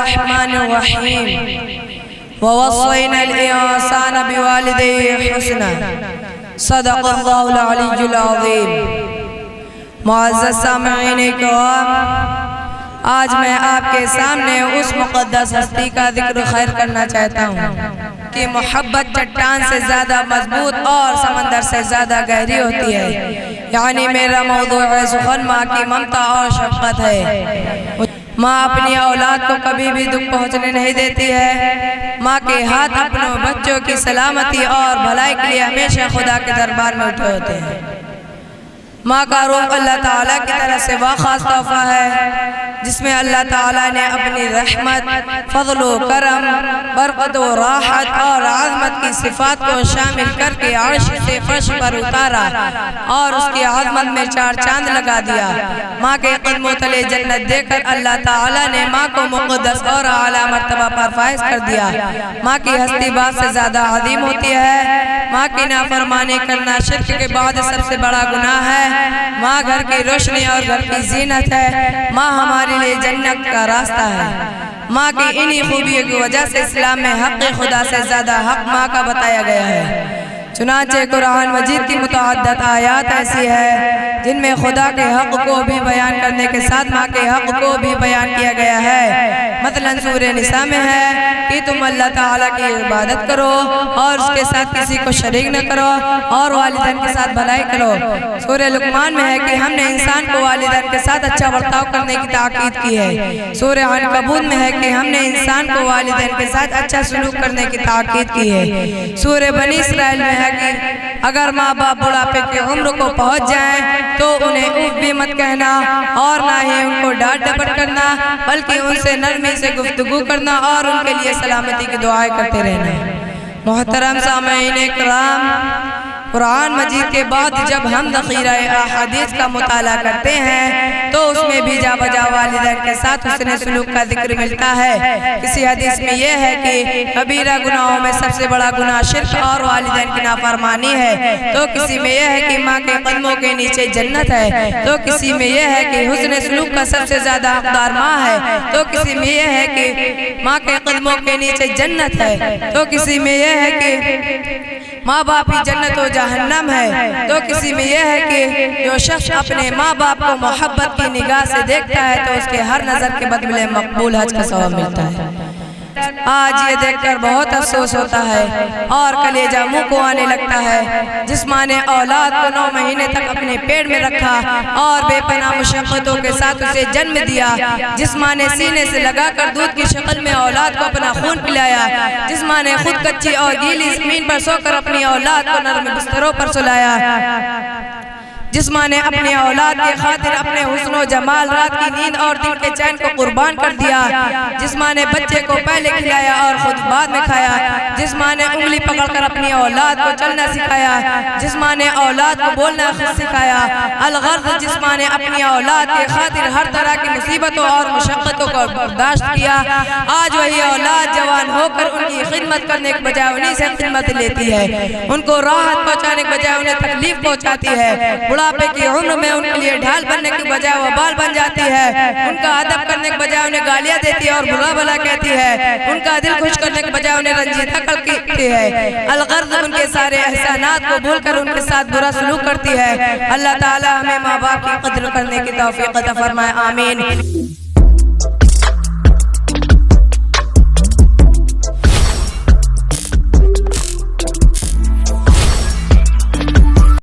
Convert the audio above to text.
الرحمن الرحیم ووصینا الانسان بوالدیہ حسنا صدق اللہ العلی العظیم۔ معزز سامعین کرام، آج میں آپ کے سامنے اس مقدس ہستی کا ذکر خیر کرنا چاہتا ہوں کہ محبت چٹان سے زیادہ مضبوط اور سمندر سے زیادہ گہری ہوتی ہے۔ یعنی میرا موضوع سخن ماں کی ممتا اور شفقت ہے۔ ماں اپنی اولاد کو کبھی بھی دکھ پہنچنے نہیں دیتی ہے۔ ماں کے ہاتھ اپنے بچوں کی سلامتی اور بھلائی کے لیے ہمیشہ خدا کے دربار میں اٹھے ہوتے ہیں۔ ماں کا روح اللہ تعالیٰ کی طرف سے وہ خاص تحفہ ہے جس میں اللہ تعالیٰ نے اپنی رحمت، فضل و کرم، برکت و راحت اور عظمت کی صفات کو شامل کر کے عرش سے فرش پر اتارا اور اس کی عظمت میں چار چاند لگا دیا۔ ماں کے قدموں تلے جنت دے کر اللہ تعالیٰ نے ماں کو مقدس اور اعلیٰ مرتبہ پر فائز کر دیا۔ ماں کی ہستی باپ سے زیادہ عظیم ہوتی ہے۔ ماں کی نافرمانی کرنا شرک کے بعد سب سے بڑا گناہ ہے۔ ماں گھر کی روشنی اور گھر کی زینت ہے۔ ماں ہمارے لیے جنت کا راستہ ہے۔ ماں کی انہی خوبیوں کی وجہ سے اسلام میں حق خدا سے زیادہ حق ماں کا بتایا گیا ہے۔ چنانچہ قرآن مجید کی متعدد آیات ایسی ہے جن میں خدا کے حق کو بھی بیان کرنے کے ساتھ ماں کے حق کو بھی بیان کیا گیا ہے۔ مثلا سورہ نساء میں ہے کہ تم اللہ تعالیٰ کی عبادت کرو اور اس کے ساتھ کسی کو شریک نہ کرو اور والدین کے ساتھ بھلائی کرو۔ سورہ لقمان میں ہے کہ ہم نے انسان کو والدین کے ساتھ اچھا برتاؤ کرنے کی تاکید کی ہے۔ سورہ عنکبوت میں ہے کہ ہم نے انسان کو والدین کے ساتھ اچھا سلوک کرنے کی تاکید کی ہے۔ سورہ بنی اسرائیل میں ہے کہ اگر ماں باپ بڑھاپے کی عمر کو پہنچ جائیں تو انہیں اوف بھی مت کہنا اور نہ ہی ان کو ڈانٹ ڈپٹ کرنا، بلکہ ان سے نرمی سے گفتگو کرنا اور ان کے لیے سلامتی کی دعائیں کرتے رہنا۔ محترم سامعین کرام، قرآن مجید کے بعد جب ہم ذخیرہ احادیث کا مطالعہ کرتے ہیں تو اس میں بھی جا بجا والدین کے ساتھ حسن سلوک کا ذکر ملتا ہے۔ کسی حدیث میں یہ ہے کہ کبیرہ گناہوں میں سب سے بڑا گناہ شرک اور والدین کی نافرمانی ہے، تو کسی میں یہ ہے کہ ماں کے قدموں کے نیچے جنت ہے، تو کسی میں یہ ہے کہ حسن سلوک کا سب سے زیادہ حقدار ماں ہے، تو کسی میں یہ ہے کہ ماں کے قدموں کے نیچے جنت ہے، تو کسی میں یہ ہے کہ ماں باپ ہی جنت و جہنم ہے، تو کسی میں یہ ہے کہ جو شخص اپنے ماں باپ کو محبت کی نگاہ سے دیکھتا ہے تو اس کے ہر نظر کے بدلے مقبول حج کا ثواب ملتا ہے۔ آج یہ دیکھ کر بہت افسوس ہوتا ہے اور کلیجہ منہ کو آنے لگتا ہے جس ماں نے اولاد کو 9 مہینے تک اپنے پیٹ میں رکھا اور بے پناہ مشقتوں کے ساتھ اسے جنم دیا، جس ماں نے سینے سے لگا کر دودھ کی شکل میں اولاد کو اپنا خون پلایا، جس ماں نے خود کچی اور گیلی زمین پر سو کر اپنی اولاد کو نرم بستروں پر سلایا، جس ماں نے اپنی اولاد کے خاطر اپنے حسن و جمال، رات کی نیند اور دن کے چین کو قربان کر دیا، جس ماں نے بچے کو پہلے کھلایا اور خود بعد میں کھایا، جس ماں نے انگلی پکڑ کر اپنی اولاد کو چلنا سکھایا، جس ماں نے اولاد کو بولنا سکھایا، الغرض جس ماں نے اپنی اولاد کے خاطر ہر طرح کی مصیبتوں اور مشقتوں کو برداشت کیا، آج وہی اولاد جوان ہو کر ان کی خدمت کرنے کے بجائے انہی سے خدمت لیتی ہے، ان کو راحت پہنچانے کے بجائے انہیں تکلیف پہنچاتی ہے، بڑھاپے کی عمر میں ان کے لیے ڈھال بننے کی بجائے وبال بن جاتی ہے، ان کا ادب کرنے کے بجائے انہیں گالیاں دیتی ہے اور برا بھلا کہتی ہے، ان کا دل خوش کرنے کے بجائے انہیں رنجیدہ کرتی ہے، الغرض ان کے سارے احسانات کو بھول کر ان کے ساتھ برا سلوک کرتی ہے۔ اللہ تعالی ہمیں ماں باپ کی قدر کرنے کی توفیق عطا فرمائے، آمین۔